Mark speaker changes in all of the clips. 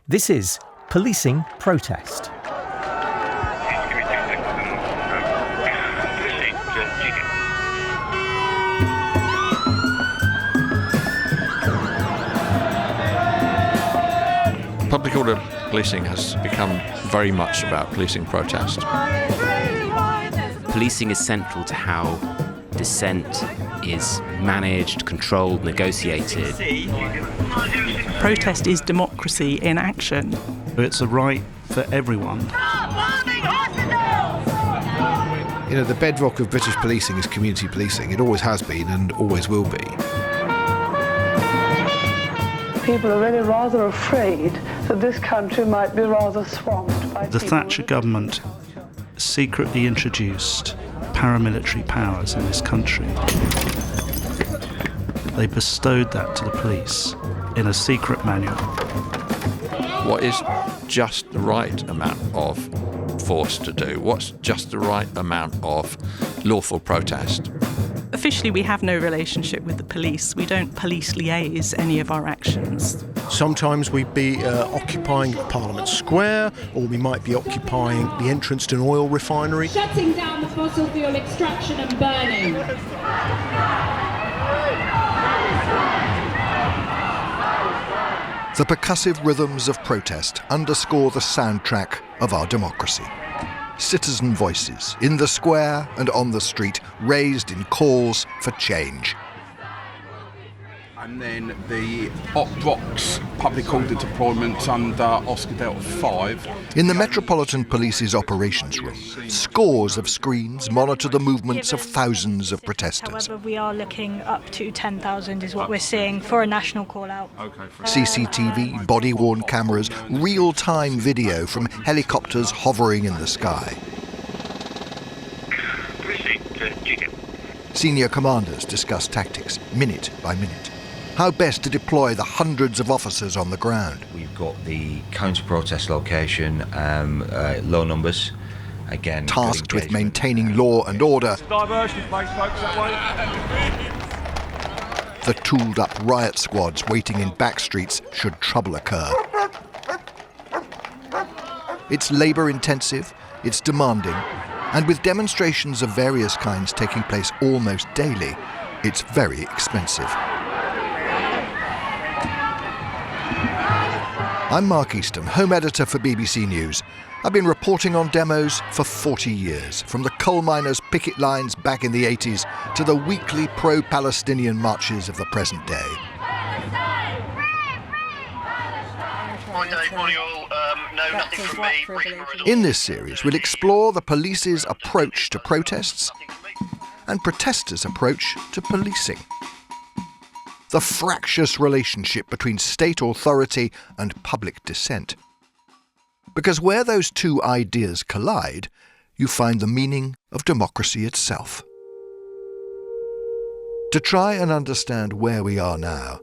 Speaker 1: This is Policing Protest.
Speaker 2: Public order policing has become very much about policing protest.
Speaker 3: Policing is central to how dissent is managed, controlled, negotiated.
Speaker 4: Protest is democracy in action.
Speaker 5: It's a right for everyone.
Speaker 6: You know, the bedrock of British policing is community policing. It always has been and always will be.
Speaker 7: People are really rather afraid that this country might be rather swamped by
Speaker 5: The Thatcher government secretly introduced paramilitary powers in this country. They bestowed that to the police in a secret manual.
Speaker 2: What is just the right amount of force to do? What's just the right amount of lawful protest?
Speaker 4: Officially, we have no relationship with the police. We don't police liaise any of our actions.
Speaker 8: Sometimes we'd be occupying Parliament Square, or we might be occupying the entrance to an oil refinery.
Speaker 9: Shutting down the fossil fuel extraction and burning.
Speaker 6: The percussive rhythms of protest underscore the soundtrack of our democracy. Citizen voices in the square and on the street, raised in calls for change.
Speaker 10: And then the Op Rocks public order deployment under Oscar Delta 5.
Speaker 6: In the Metropolitan Police's operations room, scores of screens monitor the movements of thousands of protesters.
Speaker 11: However, we are looking up to 10,000 is what we're seeing for a national call-out.
Speaker 6: CCTV, body-worn cameras, real-time video from helicopters hovering in the sky. Senior commanders discuss tactics, minute by minute. How best to deploy the hundreds of officers on the ground.
Speaker 12: We've got the counter-protest location, low numbers. Again,
Speaker 6: tasked with maintaining law and order. The tooled-up riot squads waiting in back streets should trouble occur. It's labour-intensive, it's demanding, and with demonstrations of various kinds taking place almost daily, it's very expensive. I'm Mark Easton, home editor for BBC News. I've been reporting on demos for 40 years, from the coal miners' picket lines back in the 80s to the weekly pro-Palestinian marches of the present day. In this series, we'll explore the police's approach to protests and protesters' approach to policing. The fractious relationship between state authority and public dissent. Because where those two ideas collide, you find the meaning of democracy itself. To try and understand where we are now,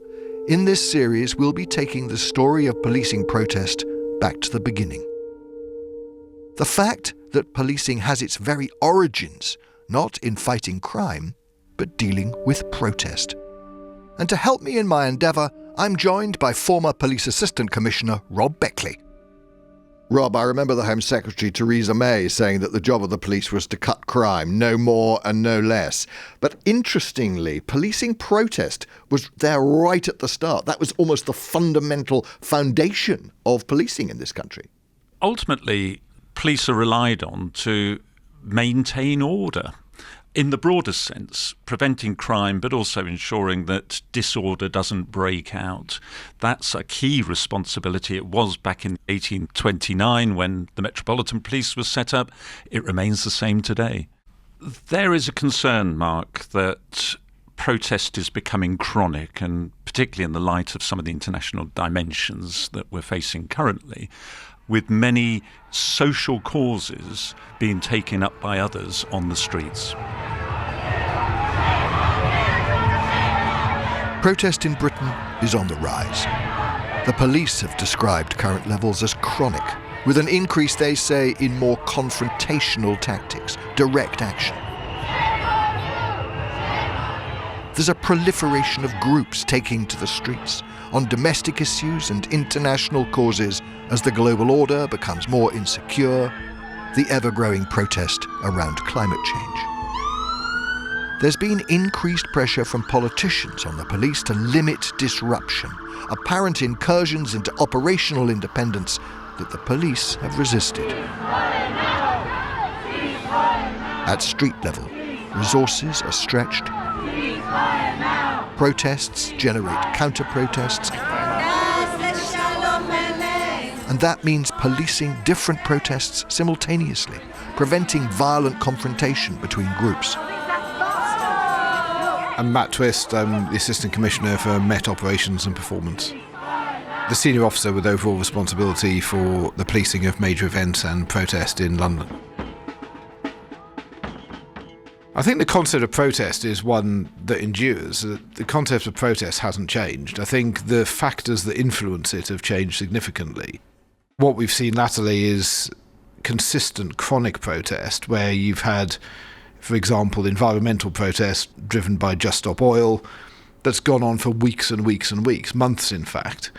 Speaker 6: in this series we'll be taking the story of policing protest back to the beginning. The fact that policing has its very origins not in fighting crime, but dealing with protest. And to help me in my endeavour, I'm joined by former Police Assistant Commissioner Rob Beckley. Rob, I remember the Home Secretary Theresa May saying that the job of the police was to cut crime, no more and no less. But interestingly, policing protest was there right at the start. That was almost the fundamental foundation of policing in this country.
Speaker 13: Ultimately, police are relied on to maintain order. In the broadest sense, preventing crime, but also ensuring that disorder doesn't break out. That's a key responsibility. It was back in 1829 when the Metropolitan Police was set up. It remains the same today. There is a concern, Mark, that protest is becoming chronic, and particularly in the light of some of the international dimensions that we're facing currently, with many social causes being taken up by others on the streets.
Speaker 6: Protest in Britain is on the rise. The police have described current levels as chronic, with an increase, they say, in more confrontational tactics, direct action. There's a proliferation of groups taking to the streets on domestic issues and international causes as the global order becomes more insecure, the ever-growing protest around climate change. There's been increased pressure from politicians on the police to limit disruption, apparent incursions into operational independence that the police have resisted. At street level, resources are stretched. Protests generate counter-protests. And that means policing different protests simultaneously, preventing violent confrontation between groups.
Speaker 14: I'm Matt Twist, I'm the Assistant Commissioner for Met Operations and Performance. The senior officer with overall responsibility for the policing of major events and protest in London. I think the concept of protest is one that endures. The concept of protest hasn't changed. I think the factors that influence it have changed significantly. What we've seen latterly is consistent chronic protest, where you've had, for example, environmental protest driven by Just Stop Oil that's gone on for weeks and weeks and weeks, months in fact.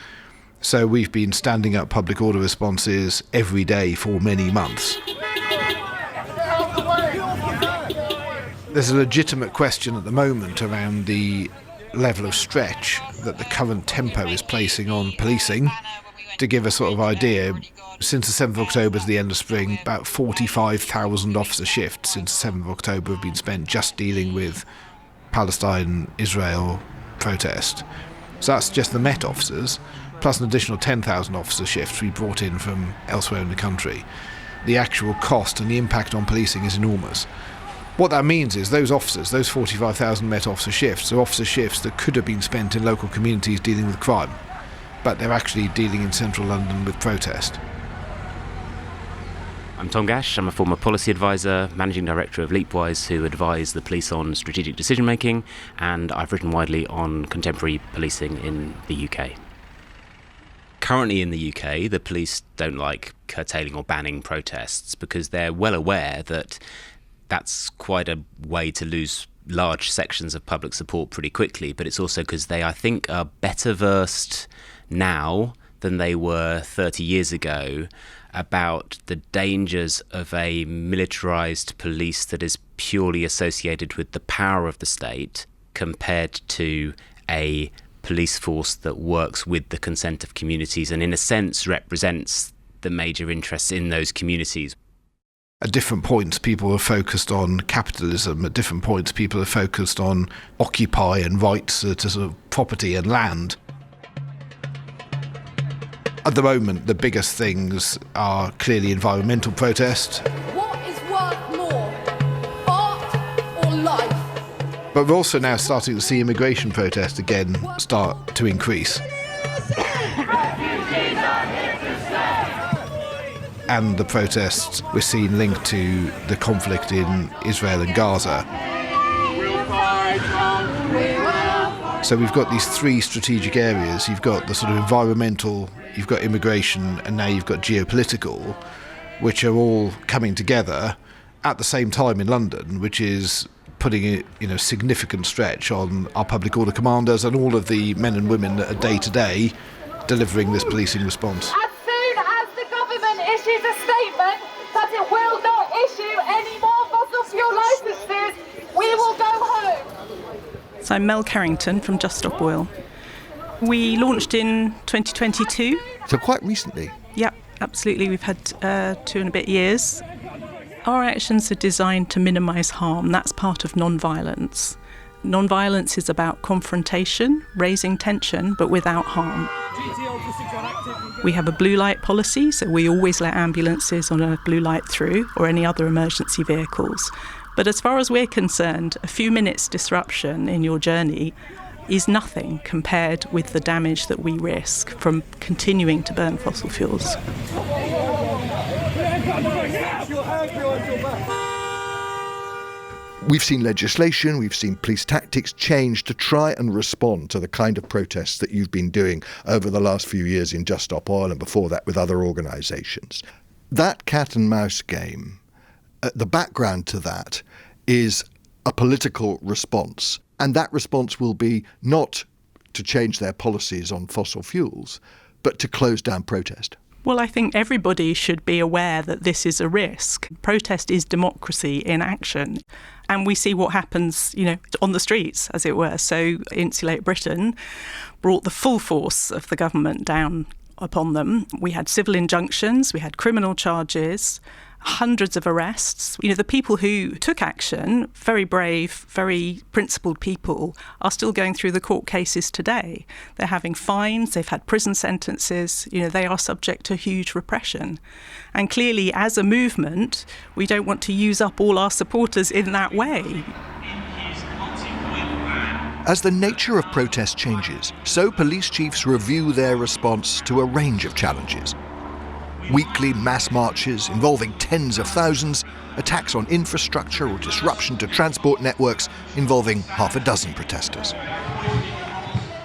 Speaker 14: So we've been standing up public order responses every day for many months. There's a legitimate question at the moment around the level of stretch that the current tempo is placing on policing. To give a sort of idea, since the 7th of October to the end of spring, about 45,000 officer shifts since the 7th of October have been spent just dealing with Palestine-Israel protest. So that's just the Met officers, plus an additional 10,000 officer shifts we brought in from elsewhere in the country. The actual cost and the impact on policing is enormous. What that means is those officers, those 45,000 Met officer shifts, are officer shifts that could have been spent in local communities dealing with crime, but they're actually dealing in central London with protest.
Speaker 3: I'm Tom Gash, I'm a former policy advisor, managing director of Leapwise, who advise the police on strategic decision making, and I've written widely on contemporary policing in the UK. Currently in the UK, the police don't like curtailing or banning protests because they're well aware that that's quite a way to lose large sections of public support pretty quickly, but it's also because they, I think, are better versed now than they were 30 years ago about the dangers of a militarised police that is purely associated with the power of the state compared to a police force that works with the consent of communities and in a sense represents the major interests in those communities.
Speaker 14: At different points, people are focused on capitalism. At different points, people are focused on occupy and rights to sort of property and land. At the moment, the biggest things are clearly environmental protest.
Speaker 15: What is worth more, art or life?
Speaker 14: But we're also now starting to see immigration protest again start to increase. And the protests we're seeing linked to the conflict in Israel and Gaza. So we've got these three strategic areas. You've got the sort of environmental, you've got immigration, and now you've got geopolitical, which are all coming together at the same time in London, which is putting a significant stretch on our public order commanders and all of the men and women that are day to day delivering this policing response.
Speaker 15: Issues a statement that it will not issue any more fossil fuel licences, we will go home.
Speaker 4: So I'm Mel Carrington from Just Stop Oil. We launched in 2022.
Speaker 6: So quite recently?
Speaker 4: Yep, absolutely. We've had 2 and a bit years. Our actions are designed to minimise harm. That's part of non-violence. Non-violence is about confrontation, raising tension, but without harm. We have a blue light policy, so we always let ambulances on a blue light through, or any other emergency vehicles. But as far as we're concerned, a few minutes disruption in your journey is nothing compared with the damage that we risk from continuing to burn fossil fuels.
Speaker 6: We've seen legislation, we've seen police tactics change to try and respond to the kind of protests that you've been doing over the last few years in Just Stop Oil and before that with other organisations. That cat and mouse game, the background to that is a political response And that response will be not to change their policies on fossil fuels, but to close down protest.
Speaker 4: Well, I think everybody should be aware that this is a risk. Protest is democracy in action. And we see what happens, on the streets, as it were. So Insulate Britain brought the full force of the government down upon them. We had civil injunctions, we had criminal charges, hundreds of arrests. The people who took action, very brave, very principled people, are still going through the court cases today. They're having fines, they've had prison sentences, they are subject to huge repression. And clearly, as a movement, we don't want to use up all our supporters in that way.
Speaker 6: As the nature of protest changes, so police chiefs review their response to a range of challenges. Weekly mass marches involving tens of thousands, attacks on infrastructure or disruption to transport networks involving half a dozen protesters.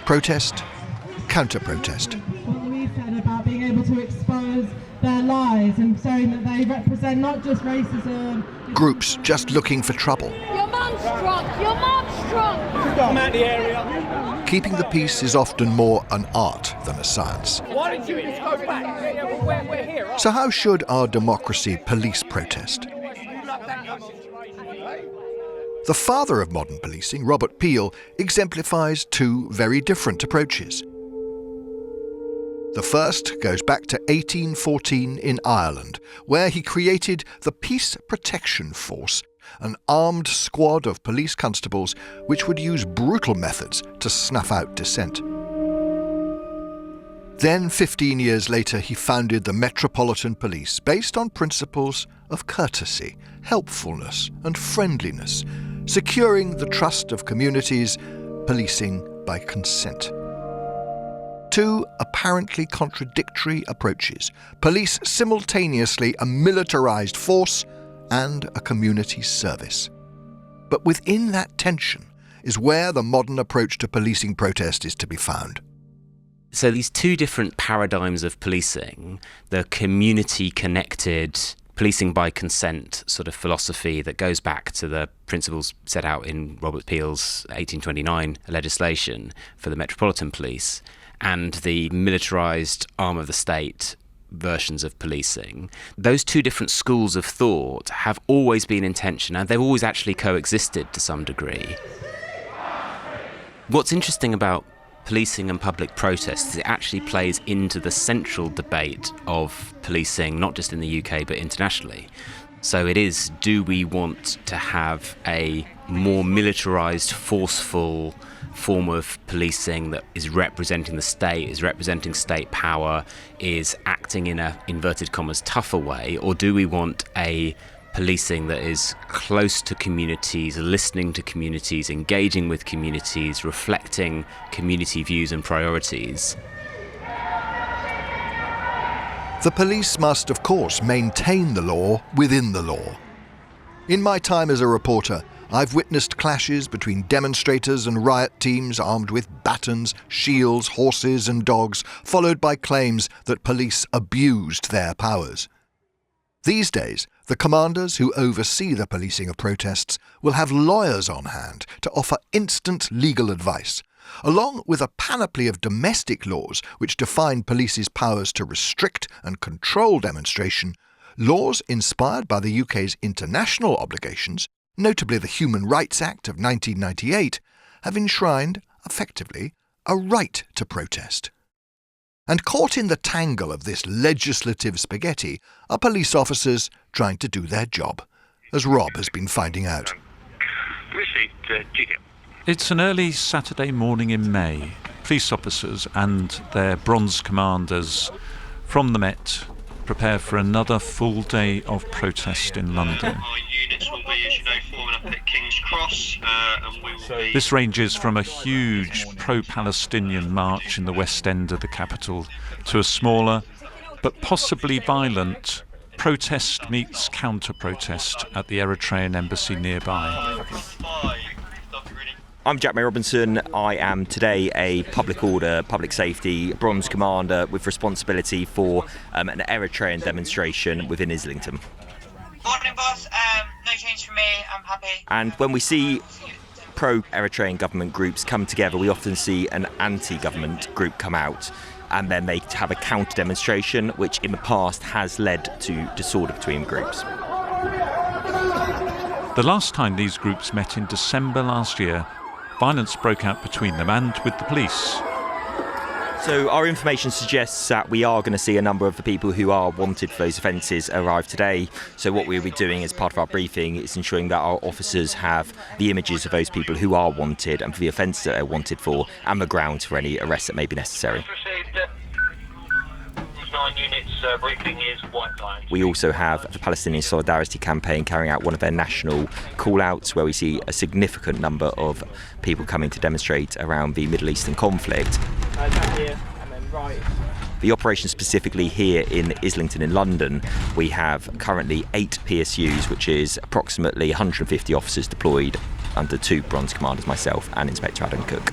Speaker 6: Protest, counter-protest.
Speaker 16: What we said about being able to expose their lies and showing that they represent not just racism.
Speaker 6: Groups just looking for trouble.
Speaker 15: Your mum's drunk! Your mum's drunk!
Speaker 16: I'm out the area.
Speaker 6: Keeping the peace is often more an art than a science.
Speaker 15: Why don't you just go back? We're here.
Speaker 6: So how should our democracy police protest? The father of modern policing, Robert Peel, exemplifies two very different approaches. The first goes back to 1814 in Ireland, where he created the Peace Protection Force, an armed squad of police constables which would use brutal methods to snuff out dissent. Then, 15 years later, he founded the Metropolitan Police, based on principles of courtesy, helpfulness and friendliness, securing the trust of communities, policing by consent. Two apparently contradictory approaches police simultaneously a militarised force and a community service. But within that tension is where the modern approach to policing protest is to be found.
Speaker 3: So these two different paradigms of policing, the community-connected policing by consent sort of philosophy that goes back to the principles set out in Robert Peel's 1829 legislation for the Metropolitan Police, and the militarised arm of the state versions of policing, those two different schools of thought have always been in tension, and they've always actually coexisted to some degree. What's interesting about policing and public protest is it actually plays into the central debate of policing, not just in the UK but internationally. So it is, do we want to have a more militarised, forceful form of policing that is representing the state, is representing state power, is acting in a, inverted commas, tougher way, or do we want a policing that is close to communities, listening to communities, engaging with communities, reflecting community views and priorities?
Speaker 6: The police must, of course, maintain the law within the law. In my time as a reporter, I've witnessed clashes between demonstrators and riot teams armed with batons, shields, horses and dogs, followed by claims that police abused their powers. These days, the commanders who oversee the policing of protests will have lawyers on hand to offer instant legal advice, along with a panoply of domestic laws which define police's powers to restrict and control demonstration, laws inspired by the UK's international obligations, notably the Human Rights Act of 1998, have enshrined, effectively, a right to protest. And caught in the tangle of this legislative spaghetti are police officers trying to do their job, as Rob has been finding out.
Speaker 13: It's an early Saturday morning in May. Police officers and their bronze commanders from the Met prepare for another full day of protest in London.
Speaker 17: Our units will be, as you know, forming up at King's Cross, and we will be...
Speaker 13: This ranges from a huge pro-Palestinian march in the West End of the capital to a smaller, but possibly violent, protest meets counter-protest at the Eritrean embassy nearby.
Speaker 18: I'm Jack May Robinson. I am today a public order, public safety bronze commander with responsibility for an Eritrean demonstration within Islington.
Speaker 19: Morning, boss. No change for me. I'm happy.
Speaker 18: And when we see pro-Eritrean government groups come together, we often see an anti-government group come out, and then they have a counter demonstration, which in the past has led to disorder between groups.
Speaker 13: The last time these groups met in December last year, violence broke out between them and with the police.
Speaker 18: So our information suggests that we are going to see a number of the people who are wanted for those offences arrive today. So what we'll be doing as part of our briefing is ensuring that our officers have the images of those people who are wanted and for the offences that they're wanted for, and the grounds for any arrests that may be necessary.
Speaker 17: Briefing is white line.
Speaker 18: We also have the Palestinian Solidarity Campaign carrying out one of their national call-outs, where we see a significant number of people coming to demonstrate around the Middle Eastern conflict. The operation specifically here in Islington in London, we have currently 8 PSUs, which is approximately 150 officers deployed under 2 bronze commanders, myself and Inspector Adam Cook.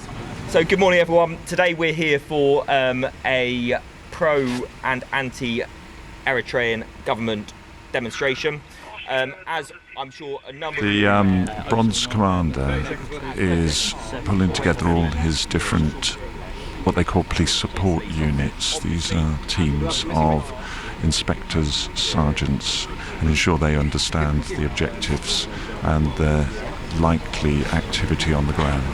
Speaker 18: So good morning everyone. Today we're here for a pro and anti-Eritrean government demonstration. As I'm sure a number
Speaker 13: The bronze commander is pulling together all his different, what they call police support units. These are teams of inspectors, sergeants, and ensure they understand the objectives and the likely activity on the ground.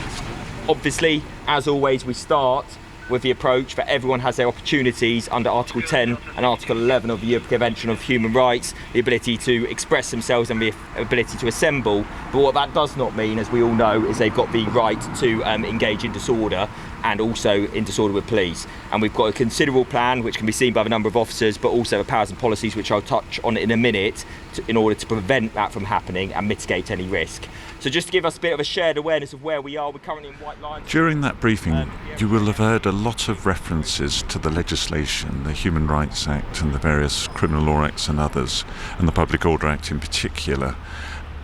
Speaker 18: Obviously, as always, we start with the approach that everyone has their opportunities under Article 10 and Article 11 of the European Convention of Human Rights, the ability to express themselves and the ability to assemble. But what that does not mean, as we all know, is they've got the right to engage in disorder, and also in disorder with police. And we've got a considerable plan which can be seen by the number of officers, but also the powers and policies which I'll touch on in a minute in order to prevent that from happening and mitigate any risk. So just to give us a bit of a shared awareness of where we are, we're currently in white lines.
Speaker 13: During that briefing, you will have heard a lot of references to the legislation, the Human Rights Act and the various Criminal Law Acts and others, and the Public Order Act in particular.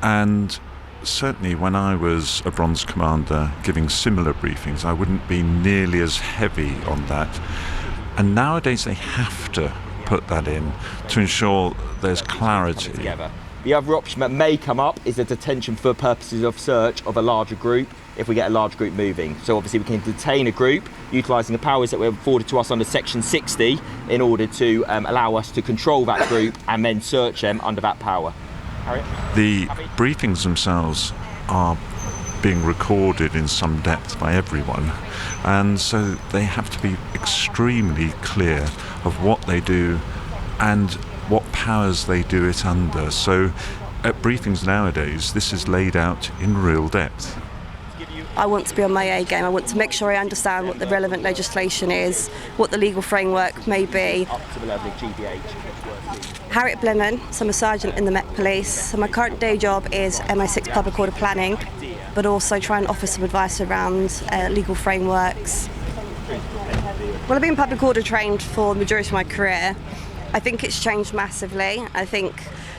Speaker 13: And certainly when I was a bronze commander giving similar briefings, I wouldn't be nearly as heavy on that. And nowadays they have to put that in to ensure there's clarity.
Speaker 18: The other option that may come up is a detention for purposes of search of a larger group if we get a large group moving. So obviously we can detain a group utilising the powers that were afforded to us under Section 60 in order to allow us to control that group and then search them under that power.
Speaker 13: The briefings themselves are being recorded in some depth by everyone, and so they have to be extremely clear of what they do and what powers they do it under. So at briefings nowadays, this is laid out in real depth.
Speaker 19: I want to be on my A game. I want to make sure I understand what the relevant legislation is, what the legal framework may be.
Speaker 18: Up to the level of GBH.
Speaker 19: Harriet Blenheim, so I'm a sergeant in the Met Police. So my current day job is MI6 Public Order Planning, but also try and offer some advice around legal frameworks. Well, I've been public order trained for the majority of my career. I think it's changed massively. I think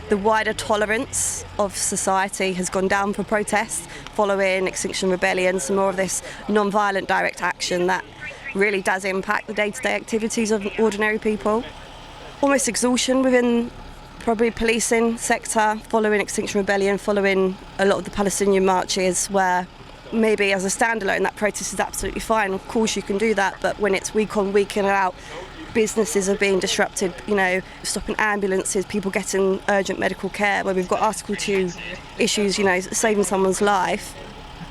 Speaker 19: the wider tolerance of society has gone down for protests following Extinction Rebellion, some more of this non-violent direct action that really does impact the day-to-day activities of ordinary people. Almost exhaustion within probably policing sector following Extinction Rebellion, following a lot of the Palestinian marches, where maybe as a standalone that protest is absolutely fine. Of course you can do that, but when it's week on, week in and out, businesses are being disrupted, stopping ambulances, people getting urgent medical care, where we've got Article 2 issues, saving someone's life.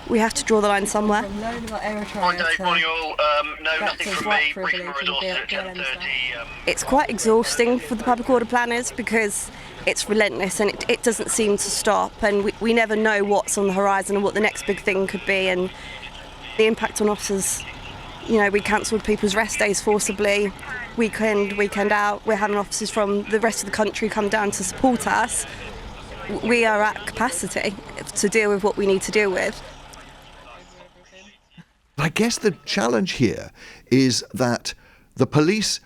Speaker 19: We have to draw the line somewhere.
Speaker 17: Morning Dave, morning all. No, nothing from me. Briefing resources at 10:30.
Speaker 19: It's quite exhausting for the public order planners because it's relentless and it doesn't seem to stop, and we never know what's on the horizon and what the next big thing could be, and the impact on officers. We cancelled people's rest days forcibly, weekend out. We're having officers from the rest of the country come down to support us. We are at capacity to deal with what we need to deal with.
Speaker 6: I guess the challenge here is that the police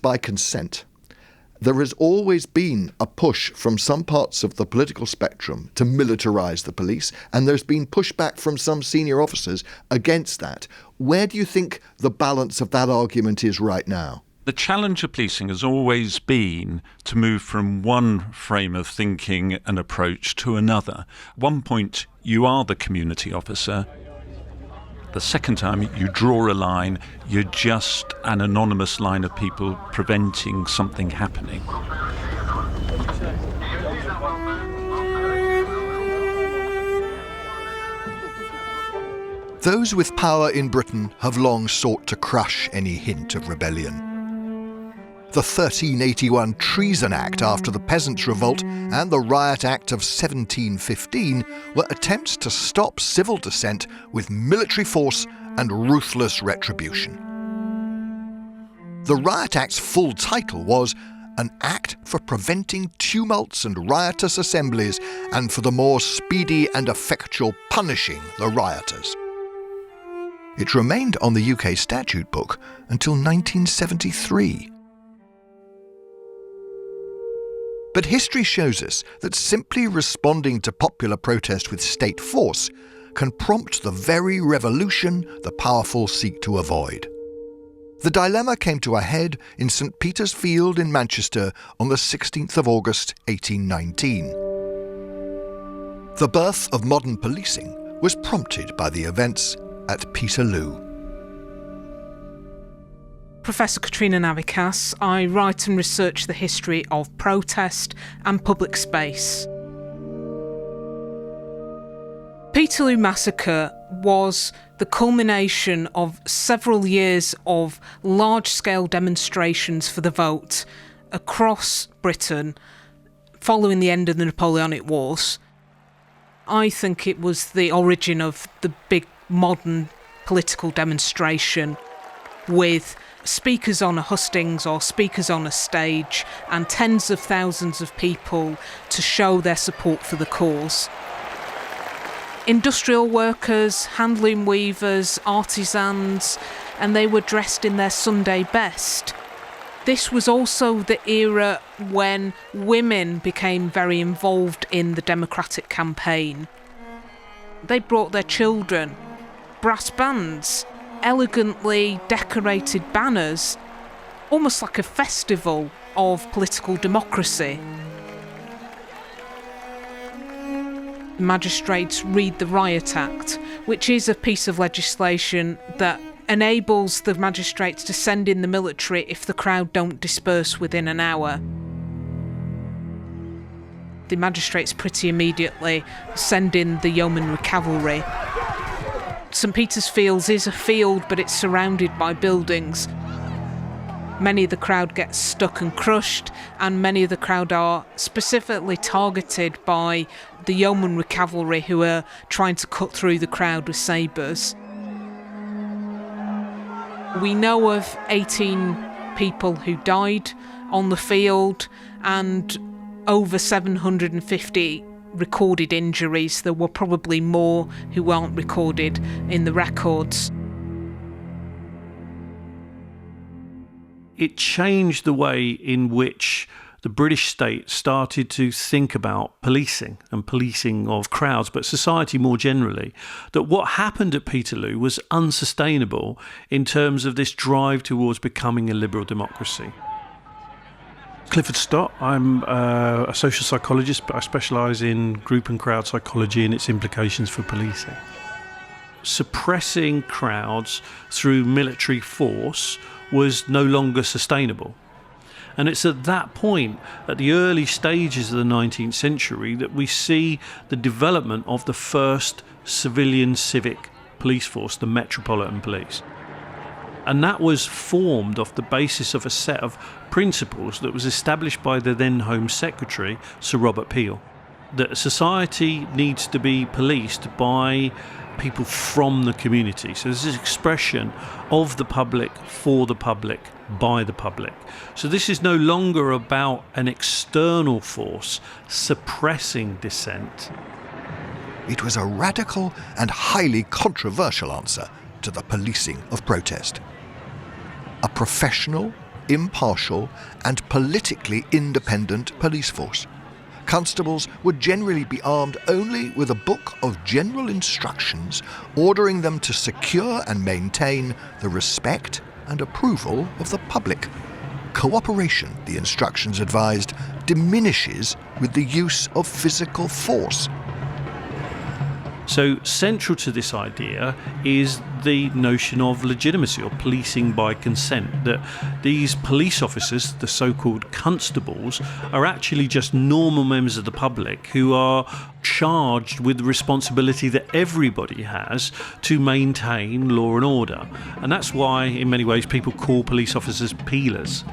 Speaker 6: by consent. There has always been a push from some parts of the political spectrum to militarise the police, and there's been pushback from some senior officers against that. Where do you think the balance of that argument is right now?
Speaker 13: The challenge of policing has always been to move from one frame of thinking and approach to another. At one point, you are the community officer. The second time, you draw a line, you're just an anonymous line of people preventing something happening.
Speaker 6: Those with power in Britain have long sought to crush any hint of rebellion. The 1381 Treason Act after the Peasants' Revolt and the Riot Act of 1715 were attempts to stop civil dissent with military force and ruthless retribution. The Riot Act's full title was An Act for Preventing Tumults and Riotous Assemblies and for the more speedy and effectual punishing the rioters. It remained on the UK statute book until 1973. But history shows us that simply responding to popular protest with state force can prompt the very revolution the powerful seek to avoid. The dilemma came to a head in St Peter's Field in Manchester on the 16th of August 1819. The birth of modern policing was prompted by the events at Peterloo.
Speaker 20: Professor Katrina Navikas. I write and research the history of protest and public space. Peterloo Massacre was the culmination of several years of large-scale demonstrations for the vote across Britain following the end of the Napoleonic Wars. I think it was the origin of the big modern political demonstration with speakers on a hustings or speakers on a stage and tens of thousands of people to show their support for the cause. Industrial workers, handloom weavers, artisans, and they were dressed in their Sunday best. This was also the era when women became very involved in the democratic campaign. They brought their children, brass bands, elegantly decorated banners, almost like a festival of political democracy. Magistrates read the Riot Act, which is a piece of legislation that enables the magistrates to send in the military if the crowd don't disperse within an hour. The magistrates pretty immediately send in the yeomanry cavalry. St Peter's Fields is a field, but it's surrounded by buildings. Many of the crowd get stuck and crushed, and many of the crowd are specifically targeted by the yeomanry cavalry who are trying to cut through the crowd with sabres. We know of 18 people who died on the field and over 750 recorded injuries. There were probably more who aren't recorded in the records.
Speaker 5: It changed the way in which the British state started to think about policing and policing of crowds, but society more generally, that what happened at Peterloo was unsustainable in terms of this drive towards becoming a liberal democracy. Clifford Stott. I'm a social psychologist, but I specialise in group and crowd psychology and its implications for policing. Suppressing crowds through military force was no longer sustainable. And it's at that point, at the early stages of the 19th century, that we see the development of the first civilian civic police force, the Metropolitan Police. And that was formed off the basis of a set of principles that was established by the then Home Secretary, Sir Robert Peel. That society needs to be policed by people from the community. So there's this expression of the public, for the public, by the public. So this is no longer about an external force suppressing dissent.
Speaker 6: It was a radical and highly controversial answer to the policing of protest. A professional, impartial, and politically independent police force. Constables would generally be armed only with a book of general instructions ordering them to secure and maintain the respect and approval of the public. cooperation, the instructions advised, diminishes with the use of physical force.
Speaker 5: So central to this idea is the notion of legitimacy, or policing by consent, that these police officers, the so-called constables, are actually just normal members of the public who are charged with the responsibility that everybody has to maintain law and order. And that's why, in many ways, people call police officers peelers.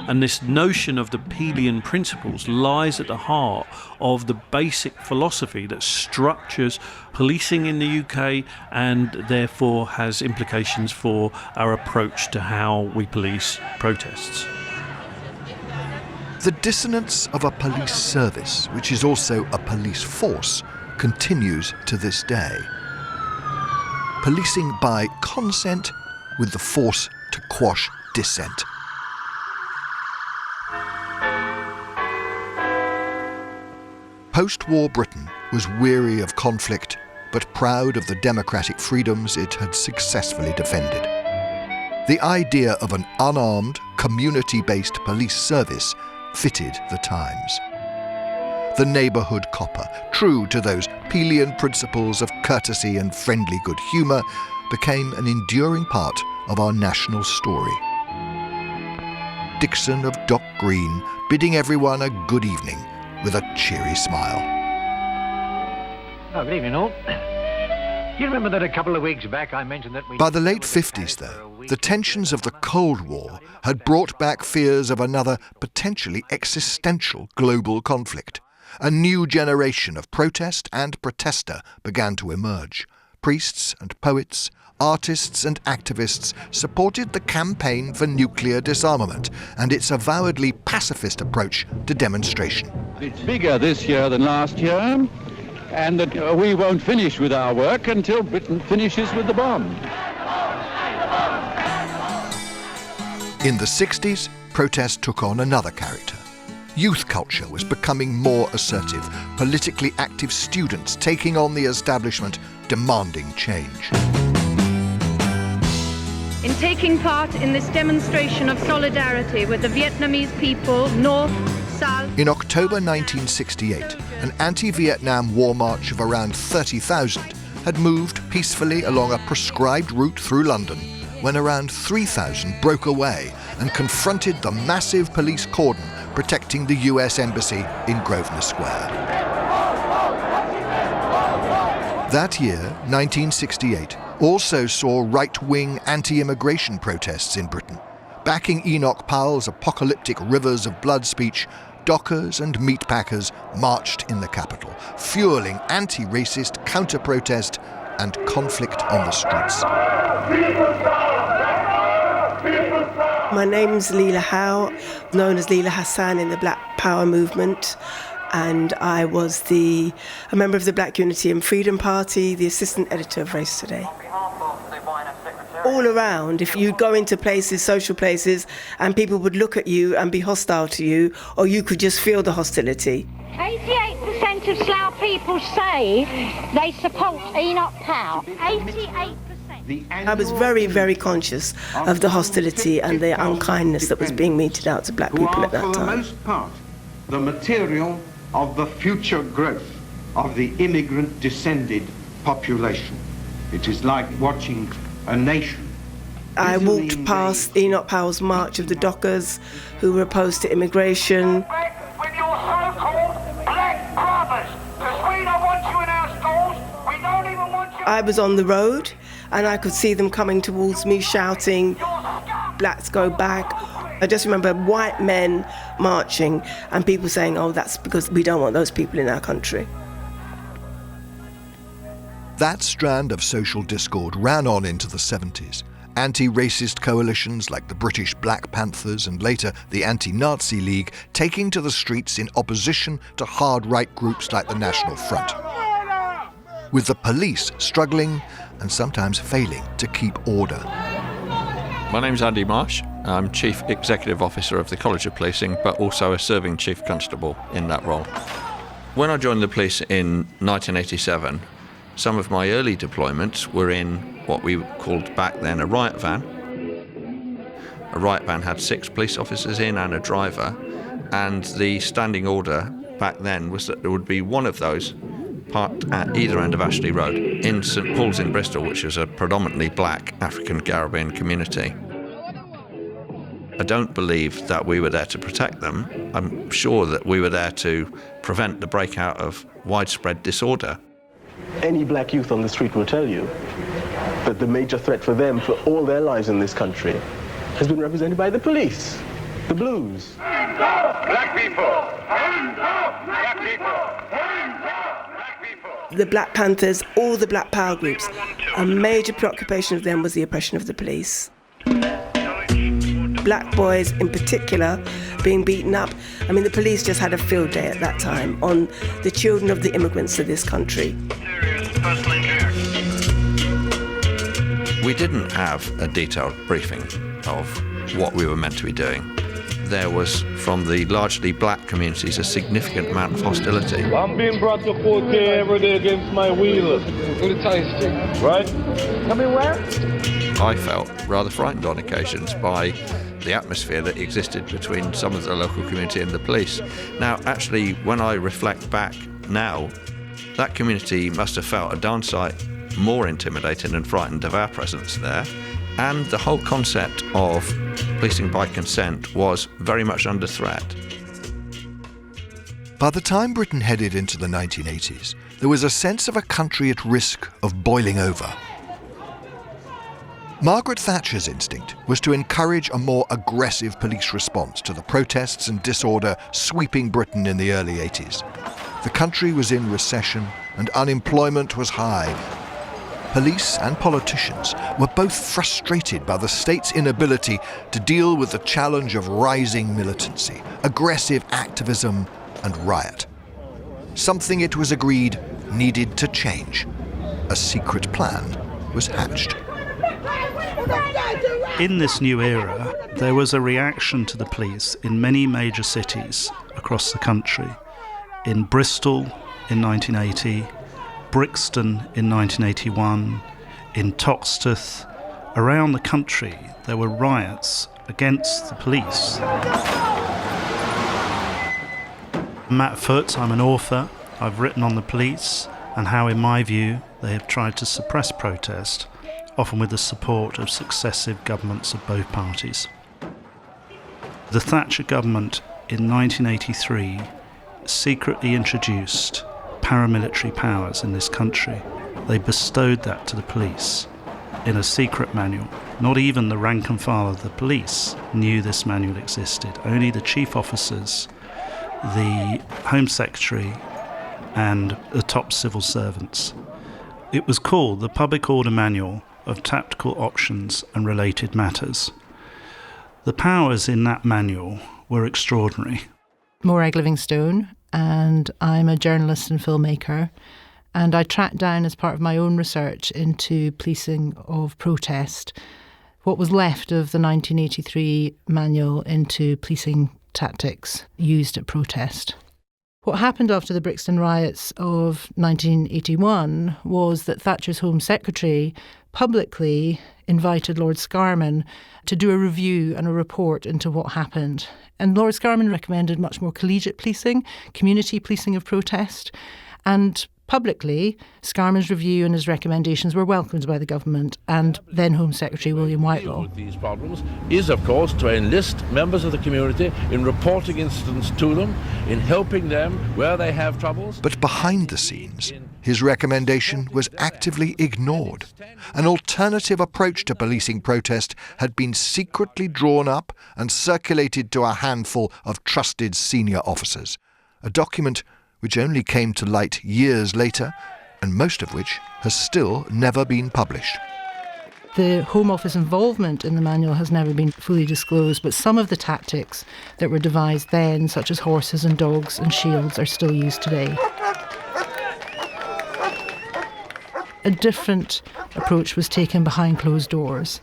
Speaker 5: And this notion of the Peelian principles lies at the heart of the basic philosophy that structures policing in the UK, and therefore has implications for our approach to how we police protests.
Speaker 6: The dissonance of a police service, which is also a police force, continues to this day. Policing by consent with the force to quash dissent. Post-war Britain was weary of conflict, but proud of the democratic freedoms it had successfully defended. The idea of an unarmed, community-based police service fitted the times. The neighbourhood copper, true to those Peelian principles of courtesy and friendly good humour, became an enduring part of our national story. Dixon of Dock Green bidding everyone a good evening with a cheery smile.
Speaker 21: Oh, good evening, all. Do you remember that a couple of weeks back I mentioned that we...
Speaker 6: By the late 50s, though, the tensions of the Cold War had brought back fears of another potentially existential global conflict. A new generation of protest and protester began to emerge. Priests and poets, artists and activists supported the campaign for nuclear disarmament and its avowedly pacifist approach to demonstration.
Speaker 22: It's bigger this year than last year, and that we won't finish with our work until Britain finishes with the bomb.
Speaker 6: In the 60s, protest took on another character. Youth culture was becoming more assertive, politically active students taking on the establishment, demanding change.
Speaker 23: In taking part in this demonstration of solidarity with the Vietnamese people, North, South...
Speaker 6: In October 1968, an anti-Vietnam war march of around 30,000 had moved peacefully along a prescribed route through London when around 3,000 broke away and confronted the massive police cordon protecting the US Embassy in Grosvenor Square. That year, 1968, also saw right-wing anti-immigration protests in Britain. Backing Enoch Powell's apocalyptic rivers of blood speech, dockers and meatpackers marched in the capital, fueling anti-racist counter-protest and conflict on the streets.
Speaker 24: My name's Leela Howe, known as Leela Hassan in the Black Power movement, and I was a member of the Black Unity and Freedom Party, the assistant editor of Race Today. All around, if you go into places, social places, and people would look at you and be hostile to you, or you could just feel the hostility.
Speaker 23: 88% of Slough people say they support Enoch Powell. 88%.
Speaker 24: I was very, very conscious of the hostility and the unkindness that was being meted out to black people at that time.
Speaker 25: For the most part, the material of the future growth of the immigrant-descended population. It is like watching a nation.
Speaker 24: I walked past Enoch Powell's march of the dockers who were opposed to immigration.
Speaker 15: With your so-called black brothers, because we don't want you in our schools, we don't even want you...
Speaker 24: I was on the road and I could see them coming towards me shouting, "Blacks go back." I just remember white men marching and people saying, "Oh, that's because we don't want those people in our country."
Speaker 6: That strand of social discord ran on into the 70s. Anti-racist coalitions like the British Black Panthers and later the Anti-Nazi League taking to the streets in opposition to hard-right groups like the National Front, with the police struggling and sometimes failing to keep order.
Speaker 2: My name's Andy Marsh. I'm Chief Executive Officer of the College of Policing, but also a serving Chief Constable in that role. When I joined the police in 1987, some of my early deployments were in what we called back then a riot van. A riot van had 6 police officers in and a driver, and the standing order back then was that there would be one of those parked at either end of Ashley Road in St Paul's in Bristol, which is a predominantly black African Caribbean community. I don't believe that we were there to protect them. I'm sure that we were there to prevent the breakout of widespread disorder.
Speaker 1: Any black youth on the street will tell you that the major threat for them for all their lives in this country has been represented by the police, the blues.
Speaker 15: Hands up, black people! Hands up, black people! Hands up, black people!
Speaker 24: The Black Panthers, all the Black Power groups, a major preoccupation of them was the oppression of the police. Black boys in particular being beaten up. I mean, the police just had a field day at that time on the children of the immigrants to this country.
Speaker 2: We didn't have a detailed briefing of what we were meant to be doing. There was, from the largely black communities, a significant amount of hostility.
Speaker 7: I'm being brought to court here every day against my will. Go to Tie Street. Right?
Speaker 15: Coming where?
Speaker 2: I felt rather frightened on occasions by the atmosphere that existed between some of the local community and the police. Now, actually, when I reflect back now, that community must have felt a darn sight more intimidated and frightened of our presence there. And the whole concept of policing by consent was very much under threat.
Speaker 6: By the time Britain headed into the 1980s, there was a sense of a country at risk of boiling over. Margaret Thatcher's instinct was to encourage a more aggressive police response to the protests and disorder sweeping Britain in the early 80s. The country was in recession and unemployment was high. Police and politicians were both frustrated by the state's inability to deal with the challenge of rising militancy, aggressive activism and riot. Something, it was agreed, needed to change. A secret plan was hatched.
Speaker 8: In this new era, there was a reaction to the police in many major cities across the country. In Bristol in 1980, Brixton in 1981, in Toxteth, around the country there were riots against the police. Matt Foote, I'm an author. I've written on the police and how, in my view, they have tried to suppress protest, often with the support of successive governments of both parties. The Thatcher government in 1983 secretly introduced paramilitary powers in this country. They bestowed that to the police in a secret manual. Not even the rank and file of the police knew this manual existed. Only the chief officers, the Home Secretary, and the top civil servants. It was called the Public Order Manual of Tactical Options and Related Matters. The powers in that manual were extraordinary.
Speaker 9: Morag Livingstone, and I'm a journalist and filmmaker, and I tracked down, as part of my own research into policing of protest, what was left of the 1983 manual into policing tactics used at protest. What happened after the Brixton riots of 1981 was that Thatcher's Home Secretary publicly invited Lord Scarman to do a review and a report into what happened. And Lord Scarman recommended much more collegiate policing, community policing of protest. And publicly, Scarman's review and his recommendations were welcomed by the government and then Home Secretary William Whitelaw.
Speaker 10: With these problems is, of course, to enlist members of the community in reporting incidents to them, in helping them where they have troubles.
Speaker 6: But behind the scenes, his recommendation was actively ignored. An alternative approach to policing protest had been secretly drawn up and circulated to a handful of trusted senior officers. A document which only came to light years later, and most of which has still never been published.
Speaker 9: The Home Office involvement in the manual has never been fully disclosed, but some of the tactics that were devised then, such as horses and dogs and shields, are still used today. A different approach was taken behind closed doors.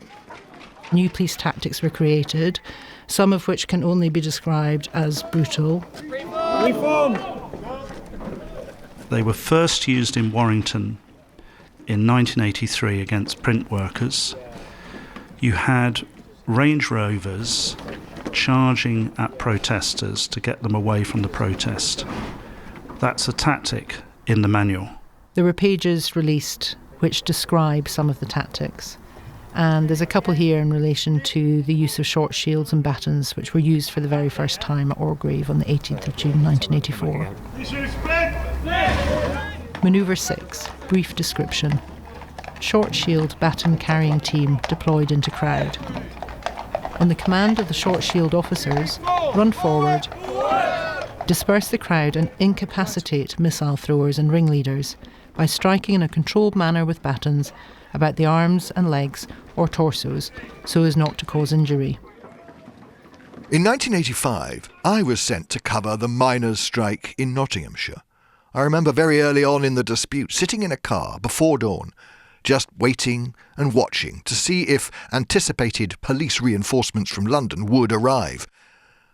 Speaker 9: New police tactics were created, some of which can only be described as brutal.
Speaker 8: Reform! They were first used in Warrington in 1983 against print workers. You had Range Rovers charging at protesters to get them away from the protest. That's a tactic in the manual.
Speaker 9: There were pages released which describe some of the tactics. And there's a couple here in relation to the use of short shields and batons, which were used for the very first time at Orgreave on the 18th of June 1984. Manoeuvre 6, brief description. Short shield baton carrying team deployed into crowd. On the command of the short shield officers, run forward, disperse the crowd and incapacitate missile throwers and ringleaders by striking in a controlled manner with batons about the arms and legs or torsos so as not to cause injury.
Speaker 6: In 1985, I was sent to cover the miners' strike in Nottinghamshire. I remember very early on in the dispute sitting in a car before dawn, just waiting and watching to see if anticipated police reinforcements from London would arrive.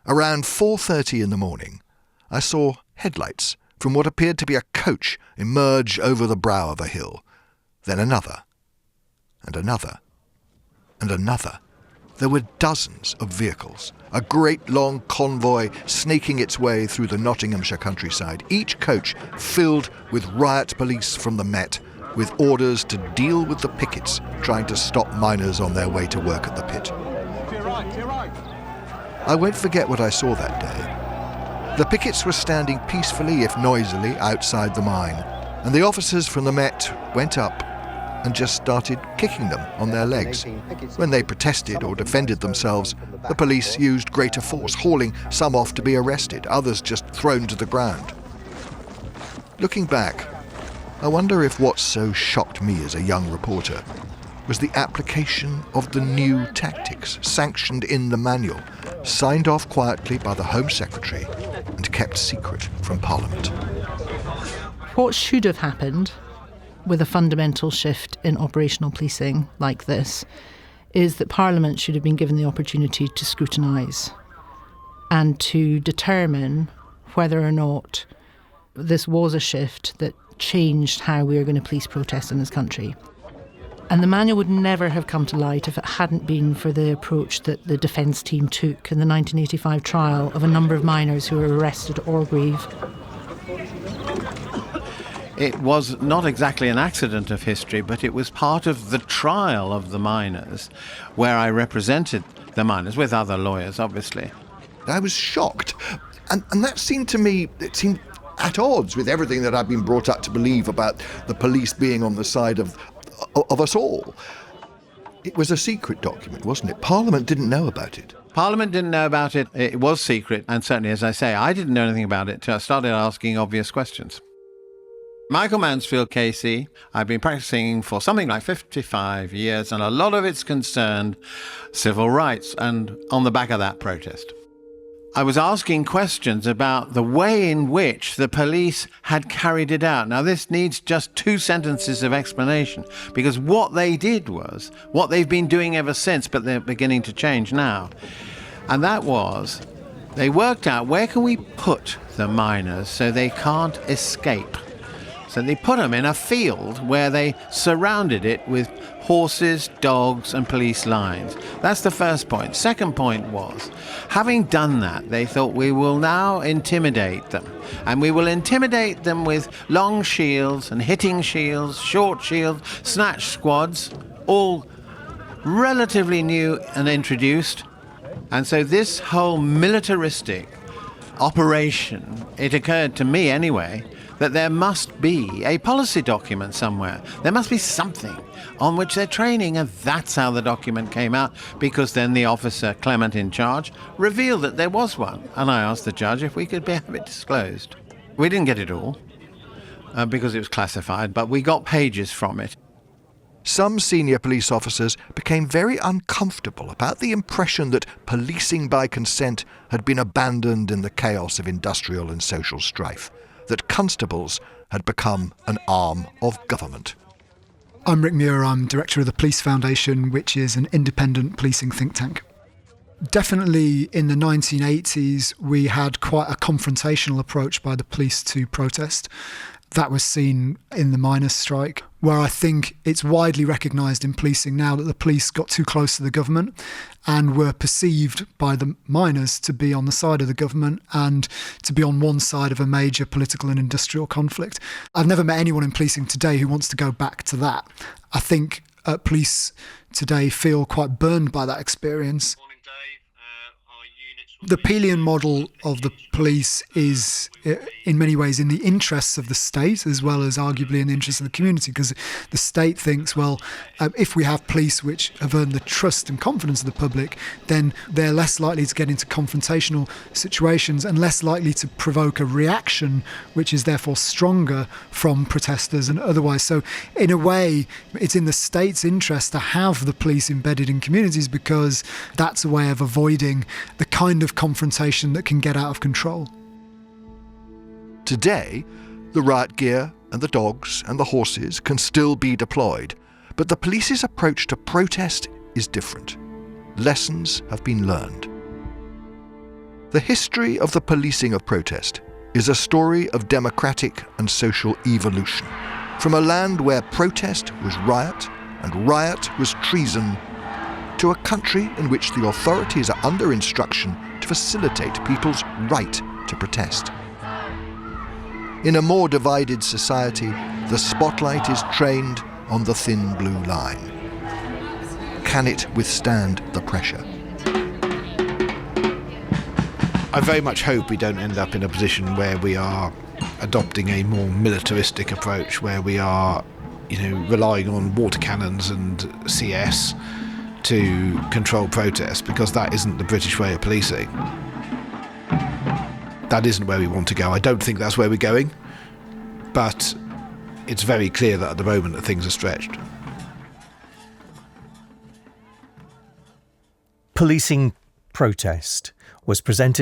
Speaker 6: Around 4:30 in the morning, I saw headlights from what appeared to be a coach emerge over the brow of a hill. Then another, and another, and another. There were dozens of vehicles, a great long convoy snaking its way through the Nottinghamshire countryside, each coach filled with riot police from the Met, with orders to deal with the pickets trying to stop miners on their way to work at the pit. I won't forget what I saw that day. The pickets were standing peacefully, if noisily, outside the mine, and the officers from the Met went up and just started kicking them on their legs. When they protested or defended themselves, the police used greater force, hauling some off to be arrested, others just thrown to the ground. Looking back, I wonder if what so shocked me as a young reporter was the application of the new tactics sanctioned in the manual, signed off quietly by the Home Secretary and kept secret from Parliament.
Speaker 9: What should have happened with a fundamental shift in operational policing like this is that Parliament should have been given the opportunity to scrutinise and to determine whether or not this was a shift that changed how we are going to police protests in this country. And the manual would never have come to light if it hadn't been for the approach that the defence team took in the 1985 trial of a number of miners who were arrested at Orgreave.
Speaker 4: It was not exactly an accident of history, but it was part of the trial of the miners, where I represented the miners, with other lawyers, obviously.
Speaker 6: I was shocked. And that seemed to me, it seemed at odds with everything that I'd been brought up to believe about the police being on the side of us all. It was a secret document, wasn't it? Parliament didn't know about it.
Speaker 4: Parliament didn't know about it. It was secret, and certainly, as I say, I didn't know anything about it till I started asking obvious questions. Michael Mansfield, KC, I've been practicing for something like 55 years, and a lot of it's concerned civil rights, and on the back of that protest. I was asking questions about the way in which the police had carried it out. Now, this needs just 2 sentences of explanation, because what they did was what they've been doing ever since, but they're beginning to change now. And that was, they worked out where can we put the miners so they can't escape. So they put them in a field where they surrounded it with horses, dogs, and police lines. That's the first point. Second point was, having done that, they thought, we will now intimidate them. And we will intimidate them with long shields and hitting shields, short shields, snatch squads, all relatively new and introduced. And so this whole militaristic operation, it occurred to me anyway, that there must be a policy document somewhere. There must be something on which they're training, and that's how the document came out, because then the officer, Clement in charge, revealed that there was one, and I asked the judge if we could have it disclosed. We didn't get it all, because it was classified, but we got pages from it.
Speaker 6: Some senior police officers became very uncomfortable about the impression that policing by consent had been abandoned in the chaos of industrial and social strife, that constables had become an arm of government.
Speaker 11: I'm Rick Muir, I'm director of the Police Foundation, which is an independent policing think tank. Definitely in the 1980s, we had quite a confrontational approach by the police to protest. That was seen in the miners' strike, where I think it's widely recognised in policing now that the police got too close to the government and were perceived by the miners to be on the side of the government and to be on one side of a major political and industrial conflict. I've never met anyone in policing today who wants to go back to that. I think police today feel quite burned by that experience. The Peelian model of the police is, in many ways, in the interests of the state as well as arguably in the interests of the community, because the state thinks, well, if we have police which have earned the trust and confidence of the public, then they're less likely to get into confrontational situations and less likely to provoke a reaction which is therefore stronger from protesters and otherwise. So in a way, it's in the state's interest to have the police embedded in communities, because that's a way of avoiding the kind of confrontation that can get out of control.
Speaker 6: Today, the riot gear and the dogs and the horses can still be deployed, but the police's approach to protest is different. Lessons have been learned. The history of the policing of protest is a story of democratic and social evolution, from a land where protest was riot and riot was treason, to a country in which the authorities are under instruction to facilitate people's right to protest. In a more divided society, the spotlight is trained on the thin blue line. Can it withstand the pressure?
Speaker 3: I very much hope we don't end up in a position where we are adopting a more militaristic approach, where we are, relying on water cannons and CS to control protest, because that isn't the British way of policing. That isn't where we want to go. I don't think that's where we're going, but it's very clear that at the moment that things are stretched.
Speaker 12: Policing Protest was presented